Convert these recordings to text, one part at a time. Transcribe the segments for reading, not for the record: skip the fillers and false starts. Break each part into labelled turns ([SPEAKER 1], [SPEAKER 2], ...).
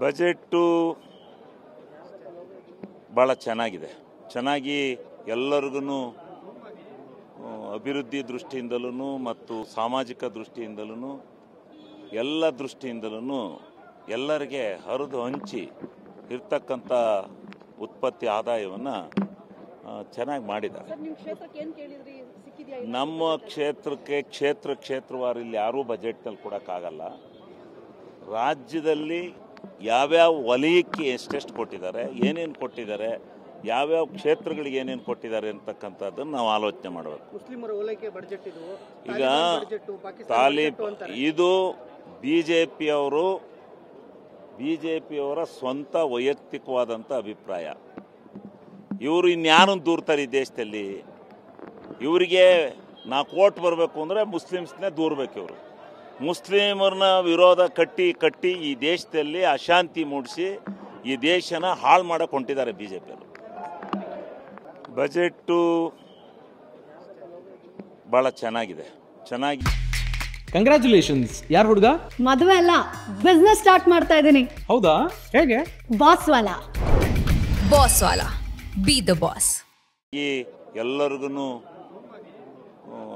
[SPEAKER 1] Budget ಭಾಳ ಚೆನ್ನಾಗಿ ಎಲ್ಲರಿಗೂ ಅಭಿವೃದ್ಧಿ ದೃಷ್ಟಿಯಿಂದಲೂ ಮತ್ತು ಸಾಮಾಜಿಕ ದೃಷ್ಟಿಯಿಂದಲೂ ಎಲ್ಲ ದೃಷ್ಟಿಯಿಂದಲೂ ಎಲ್ಲರಿಗೆ ಹರಿದು ಹಂಚಿ ಇರ್ತಕ್ಕಂಥ ಉತ್ಪತ್ತಿ ಆದಾಯವನ್ನು ಚೆನ್ನಾಗಿ ಮಾಡಿದ್ದಾರೆ. ನಮ್ಮ ಕ್ಷೇತ್ರಕ್ಕೆ ಕ್ಷೇತ್ರವಾರು ಇಲ್ಲಿ ಯಾರೂ ಬಜೆಟ್ನಲ್ಲಿ ಕೊಡೋಕ್ಕಾಗಲ್ಲ. ರಾಜ್ಯದಲ್ಲಿ ಯಾವ್ಯಾವ ವಲಯಕ್ಕೆ ಎಷ್ಟೆಷ್ಟು ಕೊಟ್ಟಿದ್ದಾರೆ, ಏನೇನು ಕೊಟ್ಟಿದ್ದಾರೆ, ಯಾವ್ಯಾವ ಕ್ಷೇತ್ರಗಳಿಗೆ ಏನೇನು ಕೊಟ್ಟಿದ್ದಾರೆ ಅಂತಕ್ಕಂಥದ್ದನ್ನು ನಾವು ಆಲೋಚನೆ ಮಾಡಬೇಕು. ಈಗ ಇದು ಬಿಜೆಪಿಯವರ ಸ್ವಂತ ವೈಯಕ್ತಿಕವಾದಂಥ ಅಭಿಪ್ರಾಯ. ಇವರು ಇನ್ಯಾರು ದೂರ್ತಾರೆ ಈ ದೇಶದಲ್ಲಿ? ಇವರಿಗೆ 4 ಓಟ್ ಬರಬೇಕು ಅಂದರೆ ಮುಸ್ಲಿಮ್ಸ್ನೇ ದೂರಬೇಕು. ಇವರು ಮುಸ್ಲಿಮರನ್ನ ವಿರೋಧ ಕಟ್ಟಿ ಈ ದೇಶದಲ್ಲಿ ಅಶಾಂತಿ ಮೂಡಿಸಿ ಈ ದೇಶನ ಹಾಳು ಮಾಡಕ್ಕೆ ಹೊಂಟಿದ್ದಾರೆ ಬಿಜೆಪಿಯವರು. ಬಜೆಟ್ಟು ಭಾಳ ಚೆನ್ನಾಗಿ
[SPEAKER 2] ಕಂಗ್ರ್ಯಾಚುಲೇಷನ್ಸ್. ಯಾರು ಹುಡುಗ?
[SPEAKER 3] ಮದುವೆ ಅಲ್ಲ, ಬಿಸ್ನೆಸ್ ಸ್ಟಾರ್ಟ್ ಮಾಡ್ತಾ ಇದ್ದೀನಿ.
[SPEAKER 2] ಹೌದಾ? ಹೇಗೆ?
[SPEAKER 3] Boss Vala
[SPEAKER 4] B the boss.
[SPEAKER 1] ಈ ಎಲ್ಲರಿಗೂ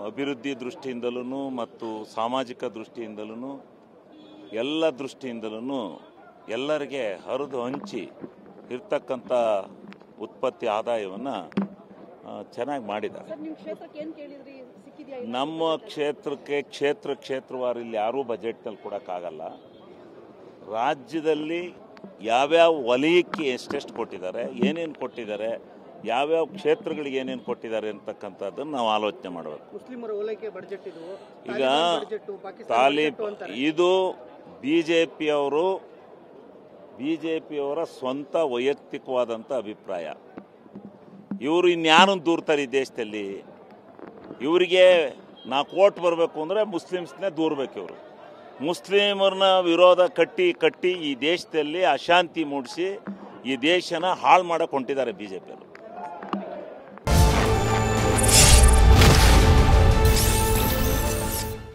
[SPEAKER 1] ಅಭಿವೃದ್ಧಿ ದೃಷ್ಟಿಯಿಂದಲೂ ಮತ್ತು ಸಾಮಾಜಿಕ ದೃಷ್ಟಿಯಿಂದಲೂ ಎಲ್ಲ ದೃಷ್ಟಿಯಿಂದಲೂ ಎಲ್ಲರಿಗೆ ಹರಿದು ಹಂಚಿ ಇರ್ತಕ್ಕಂಥ ಉತ್ಪತ್ತಿ ಆದಾಯವನ್ನು ಚೆನ್ನಾಗಿ ಮಾಡಿದ್ದಾರೆ. ನಮ್ಮ ಕ್ಷೇತ್ರಕ್ಕೆ ಕ್ಷೇತ್ರವಾರು ಇಲ್ಲಿ ಯಾರೂ ಬಜೆಟ್ನಲ್ಲಿ ಕೊಡೋಕ್ಕಾಗಲ್ಲ. ರಾಜ್ಯದಲ್ಲಿ ಯಾವ್ಯಾವ ವಲಯಕ್ಕೆ ಎಷ್ಟೆಷ್ಟು ಕೊಟ್ಟಿದ್ದಾರೆ, ಏನೇನು ಕೊಟ್ಟಿದ್ದಾರೆ, ಯಾವ್ಯಾವ ಕ್ಷೇತ್ರಗಳಿಗೆ ಏನೇನು ಕೊಟ್ಟಿದ್ದಾರೆ ಅಂತಕ್ಕಂಥದ್ದನ್ನು ನಾವು ಆಲೋಚನೆ ಮಾಡಬೇಕು. ಈಗ ಇದು ಬಿಜೆಪಿಯವರ ಸ್ವಂತ ವೈಯಕ್ತಿಕವಾದಂಥ ಅಭಿಪ್ರಾಯ. ಇವರು ಇನ್ಯಾರು ದೂರ್ತಾರೆ ಈ ದೇಶದಲ್ಲಿ? ಇವರಿಗೆ 4 ಓಟ್ ಬರಬೇಕು ಅಂದರೆ ಮುಸ್ಲಿಮ್ಸ್ನೇ ದೂರಬೇಕು. ಇವರು ಮುಸ್ಲಿಮರನ್ನ ವಿರೋಧ ಕಟ್ಟಿ ಈ ದೇಶದಲ್ಲಿ ಅಶಾಂತಿ ಮೂಡಿಸಿ ಈ ದೇಶನ ಹಾಳು ಮಾಡಕ್ಕೆ ಹೊಂಟಿದ್ದಾರೆ ಬಿಜೆಪಿಯವರು.